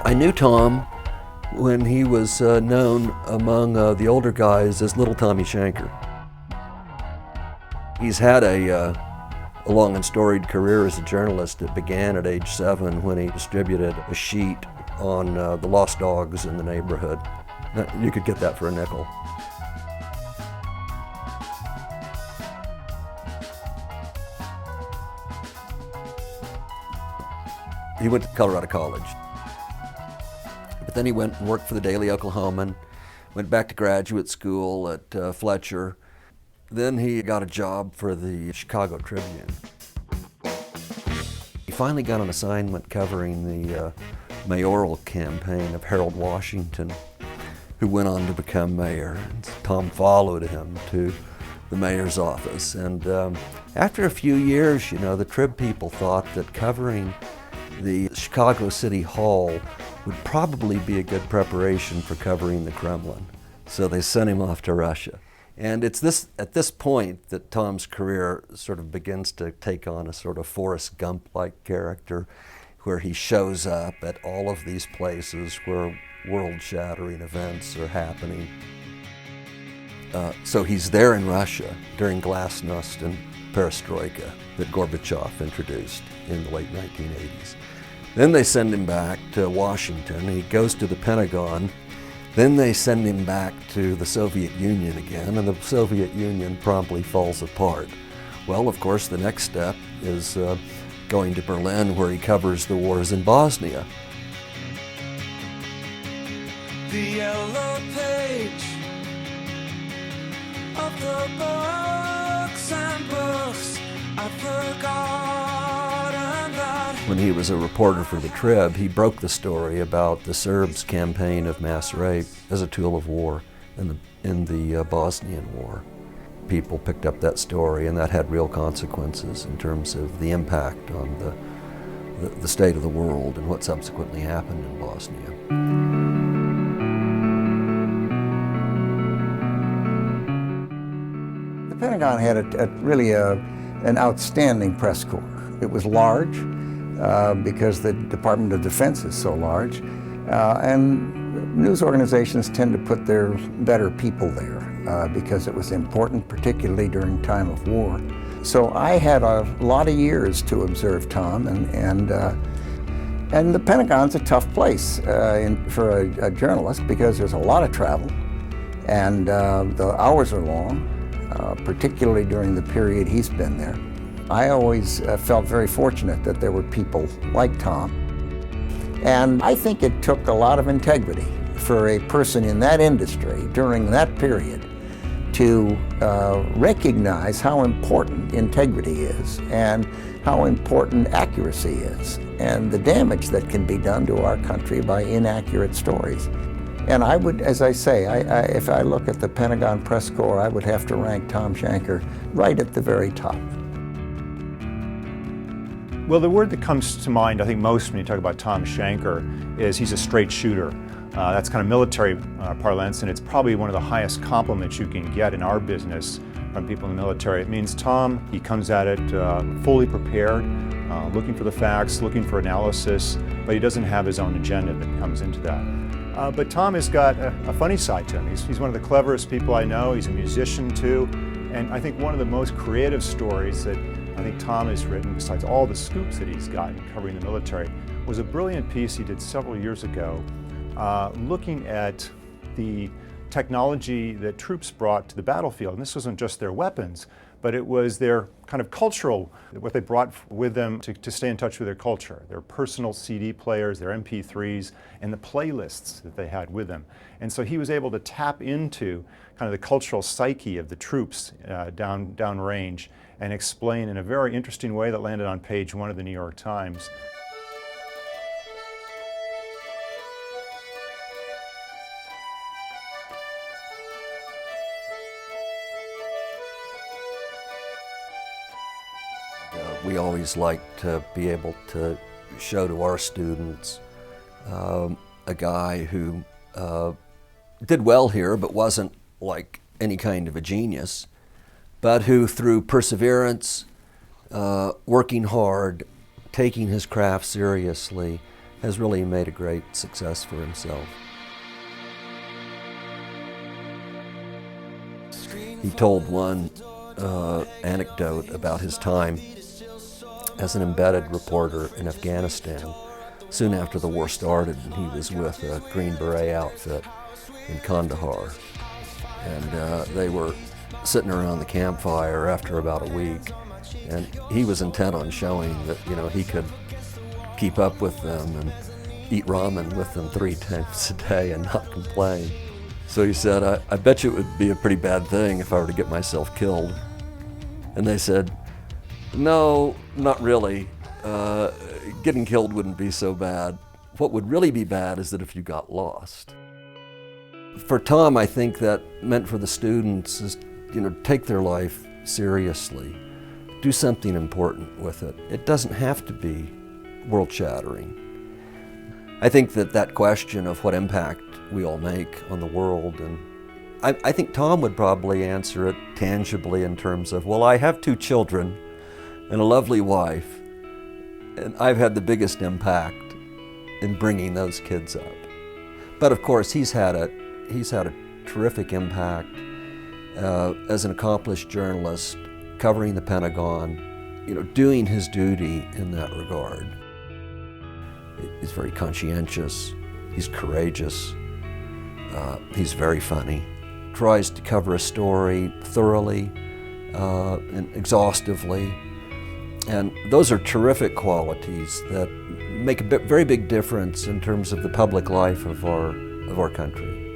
I knew Thom when he was known among the older guys as Little Tommy Shanker. He's had a long and storied career as a journalist that began at age 7 when he distributed a sheet on the lost dogs in the neighborhood. You could get that for a nickel. He went to Colorado College. But then he went and worked for the Daily Oklahoman, went back to graduate school at Fletcher. Then he got a job for the Chicago Tribune. He finally got an assignment covering the mayoral campaign of Harold Washington, who went on to become mayor. And Thom followed him to the mayor's office. And after a few years, the Trib people thought that covering the Chicago City Hall would probably be a good preparation for covering the Kremlin. So they sent him off to Russia. And it's at this point that Thom's career sort of begins to take on a sort of Forrest Gump-like character, where he shows up at all of these places where world-shattering events are happening. So he's there in Russia during Glasnost and Perestroika that Gorbachev introduced in the late 1980s. Then they send him back to Washington. He goes to the Pentagon. Then they send him back to the Soviet Union again, and the Soviet Union promptly falls apart. Well, of course, the next step is going to Berlin, where he covers the wars in Bosnia. The yellow page of the books and books I've forgotten that. When he was a reporter for the Trib, he broke the story about the Serbs' campaign of mass rape as a tool of war in the Bosnian War. People picked up that story, and that had real consequences in terms of the impact on the state of the world and what subsequently happened in Bosnia. The Pentagon had really an outstanding press corps. It was large because the Department of Defense is so large, and news organizations tend to put their better people there because it was important, particularly during time of war. So I had a lot of years to observe Thom, and the Pentagon's a tough place for a journalist because there's a lot of travel, and the hours are long. Particularly during the period he's been there. I always felt very fortunate that there were people like Thom. And I think it took a lot of integrity for a person in that industry during that period to recognize how important integrity is and how important accuracy is and the damage that can be done to our country by inaccurate stories. And I would, as I say, if I look at the Pentagon press corps, I would have to rank Thom Shanker right at the very top. Well, the word that comes to mind, I think most when you talk about Thom Shanker, is he's a straight shooter. That's kind of military parlance, and it's probably one of the highest compliments you can get in our business from people in the military. It means Thom, he comes at it fully prepared, looking for the facts, looking for analysis, but he doesn't have his own agenda that comes into that. But Thom has got a funny side to him. He's one of the cleverest people I know. He's a musician too. And I think one of the most creative stories that I think Thom has written, besides all the scoops that he's gotten covering the military, was a brilliant piece he did several years ago looking at the technology that troops brought to the battlefield. And this wasn't just their weapons, but it was their kind of cultural, what they brought with them to stay in touch with their culture, their personal CD players, their MP3s, and the playlists that they had with them. And so he was able to tap into kind of the cultural psyche of the troops down range and explain in a very interesting way that landed on page 1 of the New York Times. We always like to be able to show to our students a guy who did well here but wasn't like any kind of a genius, but who through perseverance, working hard, taking his craft seriously, has really made a great success for himself. He told one anecdote about his time as an embedded reporter in Afghanistan soon after the war started, and he was with a Green Beret outfit in Kandahar. And they were sitting around the campfire after about a week, and he was intent on showing that, he could keep up with them and eat ramen with them 3 times a day and not complain. So he said, I bet you it would be a pretty bad thing if I were to get myself killed. And they said, no, not really. Getting killed wouldn't be so bad. What would really be bad is that if you got lost. For Thom, I think that meant for the students is, take their life seriously. Do something important with it. It doesn't have to be world-shattering. I think that question of what impact we all make on the world, and I think Thom would probably answer it tangibly in terms of, well, I have 2 children and a lovely wife, and I've had the biggest impact in bringing those kids up. But of course, he's had a terrific impact as an accomplished journalist, covering the Pentagon, doing his duty in that regard. He's very conscientious, he's courageous, he's very funny, tries to cover a story thoroughly and exhaustively. And those are terrific qualities that make a very big difference in terms of the public life of our country.